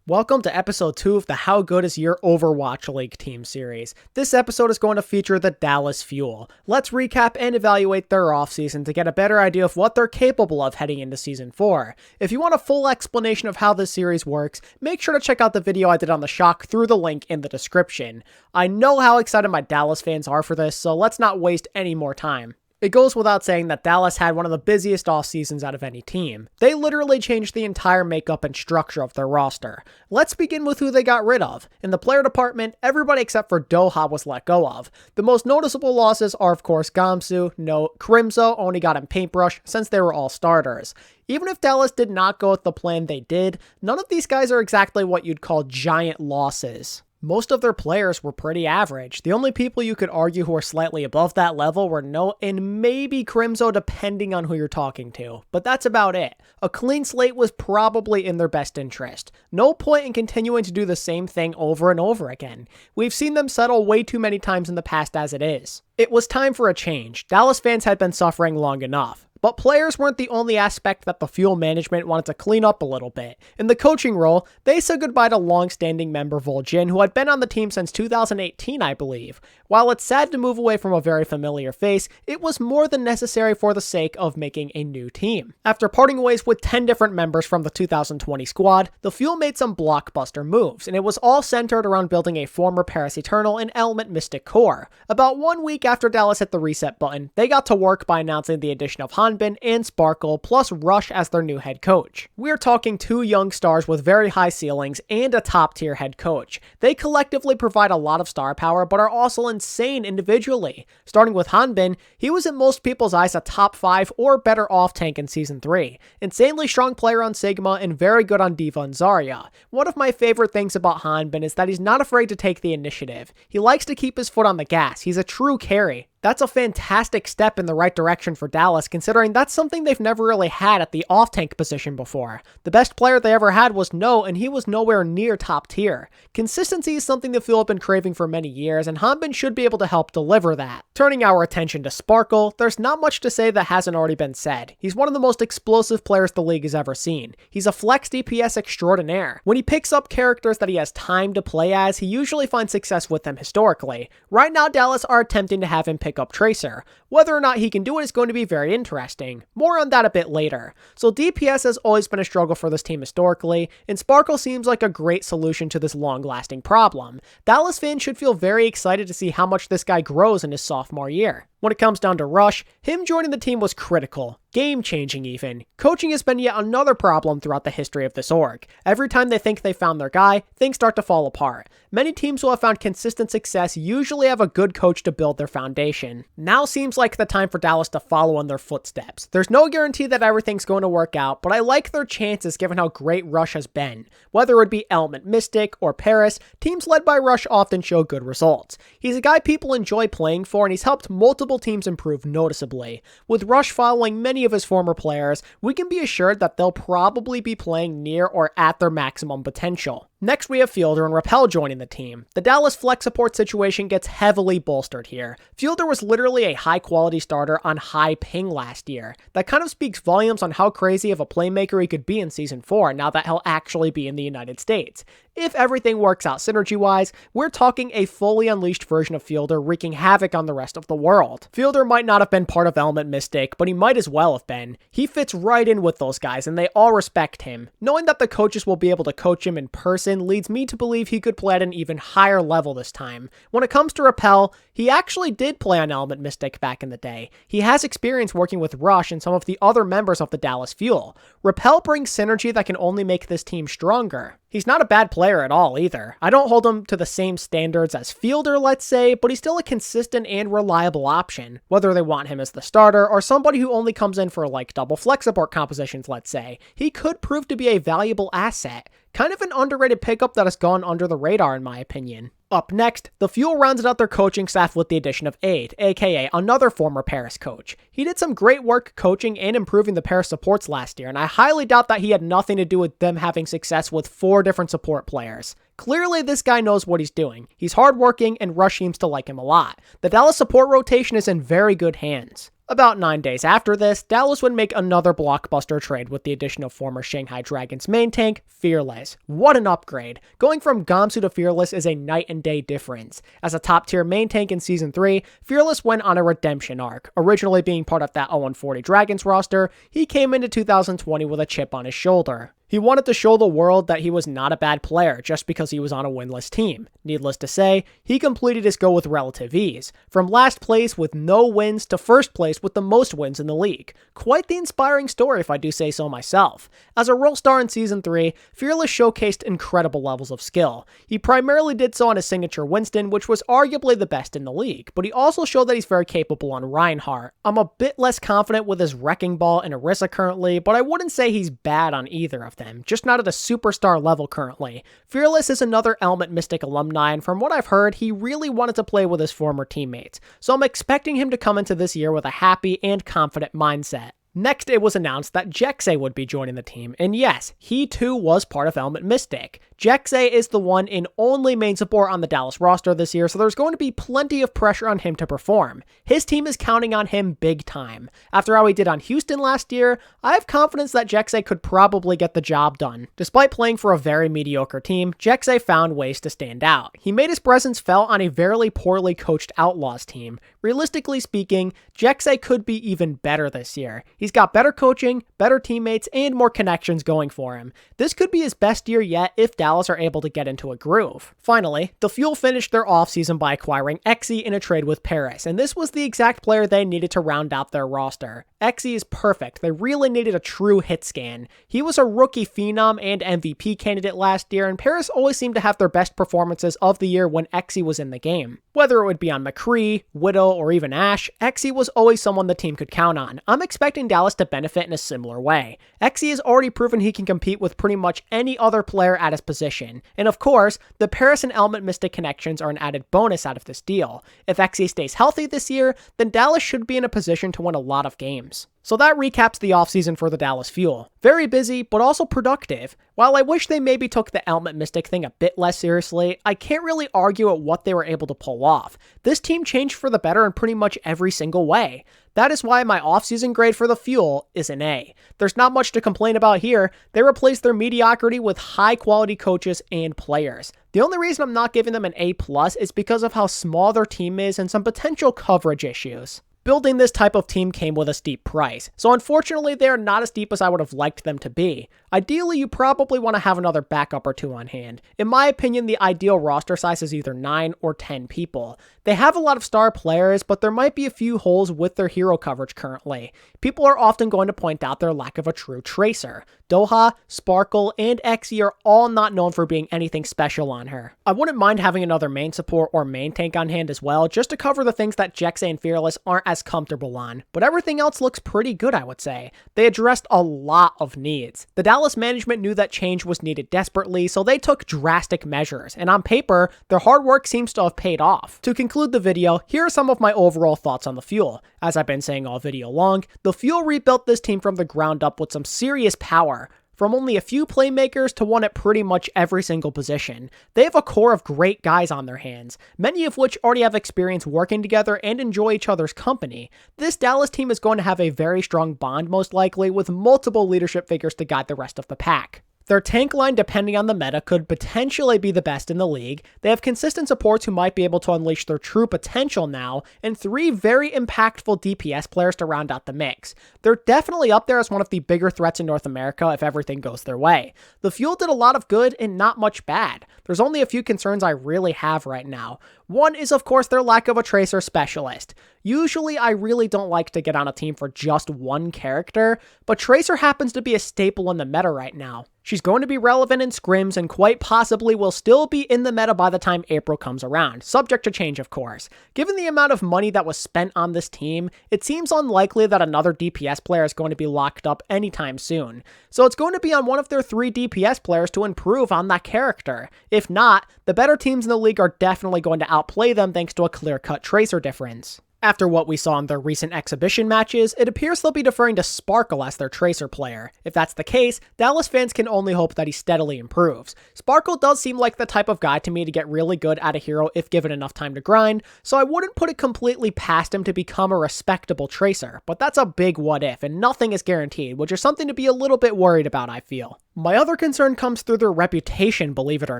Welcome to episode 2 of the How Good Is Your Overwatch League team series. This episode is going to feature the Dallas Fuel. Let's recap and evaluate their offseason to get a better idea of what they're capable of heading into Season 4. If you want a full explanation of how this series works, make sure to check out the video I did on the Shock through the link in the description. I know how excited my Dallas fans are for this, so let's not waste any more time. It goes without saying that Dallas had one of the busiest off seasons out of any team. They literally changed the entire makeup and structure of their roster. Let's begin with who they got rid of. In the player department, everybody except for Doha was let go of. The most noticeable losses are of course Gamsu, Crimzo only got him Paintbrush since they were all starters. Even if Dallas did not go with the plan they did, none of these guys are exactly what you'd call giant losses. Most of their players were pretty average. The only people you could argue who were slightly above that level were and maybe Crimzo depending on who you're talking to. But that's about it. A clean slate was probably in their best interest. No point in continuing to do the same thing over and over again. We've seen them settle way too many times in the past as it is. It was time for a change. Dallas fans had been suffering long enough. But players weren't the only aspect that the Fuel management wanted to clean up a little bit. In the coaching role, they said goodbye to long-standing member Vol'jin, who had been on the team since 2018, I believe. While it's sad to move away from a very familiar face, it was more than necessary for the sake of making a new team. After parting ways with 10 different members from the 2020 squad, the Fuel made some blockbuster moves, and it was all centered around building a former Paris Eternal and Element Mystic core. About 1 week after Dallas hit the reset button, they got to work by announcing the addition of Hanbin and Sparkle, plus Rush as their new head coach. We're talking two young stars with very high ceilings and a top-tier head coach. They collectively provide a lot of star power, but are also insane individually. Starting with Hanbin, he was in most people's eyes a top 5 or better off-tank in Season 3. Insanely strong player on Sigma and very good on D.Va and Zarya. One of my favorite things about Hanbin is that he's not afraid to take the initiative. He likes to keep his foot on the gas. He's a true carry. That's a fantastic step in the right direction for Dallas, considering that's something they've never really had at the off-tank position before. The best player they ever had was No, and he was nowhere near top tier. Consistency is something the Fuel have been craving for many years, and Hanbin should be able to help deliver that. Turning our attention to Sparkle, there's not much to say that hasn't already been said. He's one of the most explosive players the league has ever seen. He's a flex DPS extraordinaire. When he picks up characters that he has time to play as, he usually finds success with them historically. Right now, Dallas are attempting to have him pick up Tracer. Whether or not he can do it is going to be very interesting. More on that a bit later. So DPS has always been a struggle for this team historically, and Sparkle seems like a great solution to this long-lasting problem. Dallas fans should feel very excited to see how much this guy grows in his sophomore year. When it comes down to Rush, him joining the team was critical. Game-changing even. Coaching has been yet another problem throughout the history of this org. Every time they think they found their guy, things start to fall apart. Many teams who have found consistent success usually have a good coach to build their foundation. Now seems like the time for Dallas to follow in their footsteps. There's no guarantee that everything's going to work out, but I like their chances given how great Rush has been. Whether it be Element Mystic or Paris, teams led by Rush often show good results. He's a guy people enjoy playing for, and he's helped multiple teams improve noticeably. With Rush following many of his former players, we can be assured that they'll probably be playing near or at their maximum potential. Next, we have Fielder and Repel joining the team. The Dallas flex support situation gets heavily bolstered here. Fielder was literally a high-quality starter on high ping last year. That kind of speaks volumes on how crazy of a playmaker he could be in Season 4 now that he'll actually be in the United States. If everything works out synergy-wise, we're talking a fully unleashed version of Fielder wreaking havoc on the rest of the world. Fielder might not have been part of Element Mystic, but he might as well have been. He fits right in with those guys, and they all respect him. Knowing that the coaches will be able to coach him in person leads me to believe he could play at an even higher level this time. When it comes to Repel, he actually did play on Element Mystic back in the day. He has experience working with Rush and some of the other members of the Dallas Fuel. Repel brings synergy that can only make this team stronger. He's not a bad player at all either. I don't hold him to the same standards as Fielder, let's say, but he's still a consistent and reliable option. Whether they want him as the starter or somebody who only comes in for like double flex support compositions, let's say, he could prove to be a valuable asset. Kind of an underrated pickup that has gone under the radar in my opinion. Up next, the Fuel rounded out their coaching staff with the addition of Aid, aka another former Paris coach. He did some great work coaching and improving the Paris supports last year, and I highly doubt that he had nothing to do with them having success with 4 different support players. Clearly, this guy knows what he's doing. He's hardworking, and Rush seems to like him a lot. The Dallas support rotation is in very good hands. About 9 days after this, Dallas would make another blockbuster trade with the addition of former Shanghai Dragons main tank, Fearless. What an upgrade! Going from Gamsu to Fearless is a night and day difference. As a top tier main tank in Season 3, Fearless went on a redemption arc. Originally being part of that 0-40 Dragons roster, he came into 2020 with a chip on his shoulder. He wanted to show the world that he was not a bad player just because he was on a winless team. Needless to say, he completed his goal with relative ease, from last place with no wins to first place with the most wins in the league. Quite the inspiring story if I do say so myself. As a role star in Season 3, Fearless showcased incredible levels of skill. He primarily did so on his signature Winston, which was arguably the best in the league, but he also showed that he's very capable on Reinhardt. I'm a bit less confident with his Wrecking Ball and Orisa currently, but I wouldn't say he's bad on either of them. Just not at a superstar level currently. Fearless is another Element Mystic alumni, and from what I've heard, he really wanted to play with his former teammates, so I'm expecting him to come into this year with a happy and confident mindset. Next, it was announced that Jexay would be joining the team, and yes, he too was part of Element Mystic. Jexay is the one and only main support on the Dallas roster this year, so there's going to be plenty of pressure on him to perform. His team is counting on him big time. After how he did on Houston last year, I have confidence that Jexay could probably get the job done. Despite playing for a very mediocre team, Jexay found ways to stand out. He made his presence felt on a very poorly coached Outlaws team. Realistically speaking, Jexay could be even better this year. He's got better coaching, better teammates, and more connections going for him. This could be his best year yet if Dallas are able to get into a groove. Finally, the Fuel finished their offseason by acquiring Exy in a trade with Paris, and this was the exact player they needed to round out their roster. Exy is perfect. They really needed a true hit scan. He was a rookie phenom and MVP candidate last year, and Paris always seemed to have their best performances of the year when Exy was in the game. Whether it would be on McCree, Widow, or even Ashe, Exy was always someone the team could count on. I'm expecting Dallas to benefit in a similar way. Exy has already proven he can compete with pretty much any other player at his position, and of course, the Paris and Element Mystic connections are an added bonus out of this deal. If Exy stays healthy this year, then Dallas should be in a position to win a lot of games. So that recaps the offseason for the Dallas Fuel. Very busy, but also productive. While I wish they maybe took the Element Mystic thing a bit less seriously, I can't really argue at what they were able to pull off. This team changed for the better in pretty much every single way. That is why my offseason grade for the Fuel is an A. There's not much to complain about here. They replaced their mediocrity with high-quality coaches and players. The only reason I'm not giving them an A+ is because of how small their team is and some potential coverage issues. Building this type of team came with a steep price, so unfortunately they are not as steep as I would have liked them to be. Ideally, you probably want to have another backup or two on hand. In my opinion, the ideal roster size is either 9 or 10 people. They have a lot of star players, but there might be a few holes with their hero coverage currently. People are often going to point out their lack of a true tracer. Doha, Sparkle, and Exy are all not known for being anything special on her. I wouldn't mind having another main support or main tank on hand as well, just to cover the things that Jexay and Fearless aren't as comfortable on, but everything else looks pretty good, I would say. They addressed a lot of needs. The Dallas management knew that change was needed desperately, so they took drastic measures, and on paper, their hard work seems to have paid off. To conclude the video, here are some of my overall thoughts on the Fuel. As I've been saying all video long, the Fuel rebuilt this team from the ground up with some serious power. From only a few playmakers to one at pretty much every single position. They have a core of great guys on their hands, many of which already have experience working together and enjoy each other's company. This Dallas team is going to have a very strong bond most likely, with multiple leadership figures to guide the rest of the pack. Their tank line, depending on the meta, could potentially be the best in the league. They have consistent supports who might be able to unleash their true potential now, and 3 very impactful DPS players to round out the mix. They're definitely up there as one of the bigger threats in North America if everything goes their way. The Fuel did a lot of good and not much bad. There's only a few concerns I really have right now. One is, of course, their lack of a tracer specialist. Usually, I really don't like to get on a team for just one character, but Tracer happens to be a staple in the meta right now. She's going to be relevant in scrims and quite possibly will still be in the meta by the time April comes around, subject to change of course. Given the amount of money that was spent on this team, it seems unlikely that another DPS player is going to be locked up anytime soon. So it's going to be on one of their 3 DPS players to improve on that character. If not, the better teams in the league are definitely going to outplay them thanks to a clear-cut Tracer difference. After what we saw in their recent exhibition matches, it appears they'll be deferring to Sparkle as their Tracer player. If that's the case, Dallas fans can only hope that he steadily improves. Sparkle does seem like the type of guy to me to get really good at a hero if given enough time to grind, so I wouldn't put it completely past him to become a respectable Tracer, but that's a big what if, and nothing is guaranteed, which is something to be a little bit worried about, I feel. My other concern comes through their reputation, believe it or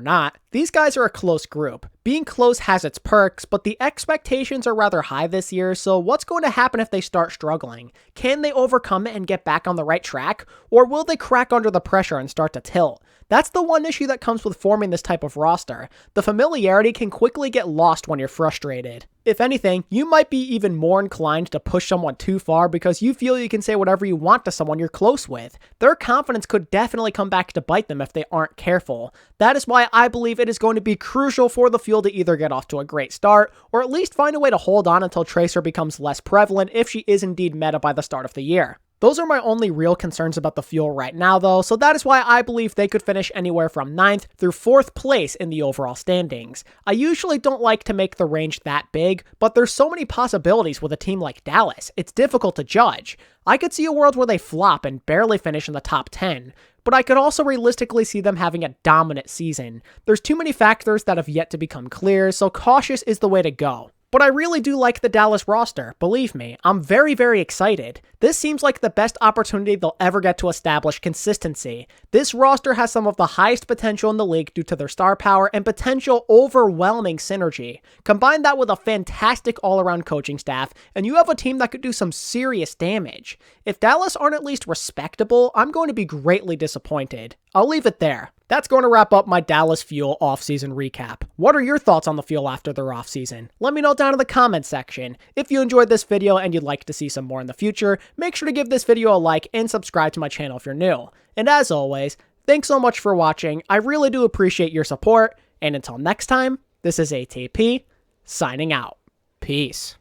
not. These guys are a close group. Being close has its perks, but the expectations are rather high this year, so what's going to happen if they start struggling? Can they overcome it and get back on the right track, or will they crack under the pressure and start to tilt? That's the one issue that comes with forming this type of roster. The familiarity can quickly get lost when you're frustrated. If anything, you might be even more inclined to push someone too far because you feel you can say whatever you want to someone you're close with. Their confidence could definitely come back to bite them if they aren't careful. That is why I believe it is going to be crucial for the Fuel to either get off to a great start, or at least find a way to hold on until Tracer becomes less prevalent if she is indeed meta by the start of the year. Those are my only real concerns about the Fuel right now though, so that is why I believe they could finish anywhere from 9th through 4th place in the overall standings. I usually don't like to make the range that big, but there's so many possibilities with a team like Dallas, it's difficult to judge. I could see a world where they flop and barely finish in the top 10, but I could also realistically see them having a dominant season. There's too many factors that have yet to become clear, so cautious is the way to go. But I really do like the Dallas roster, believe me, I'm very excited. This seems like the best opportunity they'll ever get to establish consistency. This roster has some of the highest potential in the league due to their star power and potential overwhelming synergy. Combine that with a fantastic all-around coaching staff, and you have a team that could do some serious damage. If Dallas aren't at least respectable, I'm going to be greatly disappointed. I'll leave it there. That's going to wrap up my Dallas Fuel offseason recap. What are your thoughts on the Fuel after their offseason? Let me know down in the comments section. If you enjoyed this video and you'd like to see some more in the future, make sure to give this video a like and subscribe to my channel if you're new. And as always, thanks so much for watching. I really do appreciate your support. And until next time, this is ATP, signing out. Peace.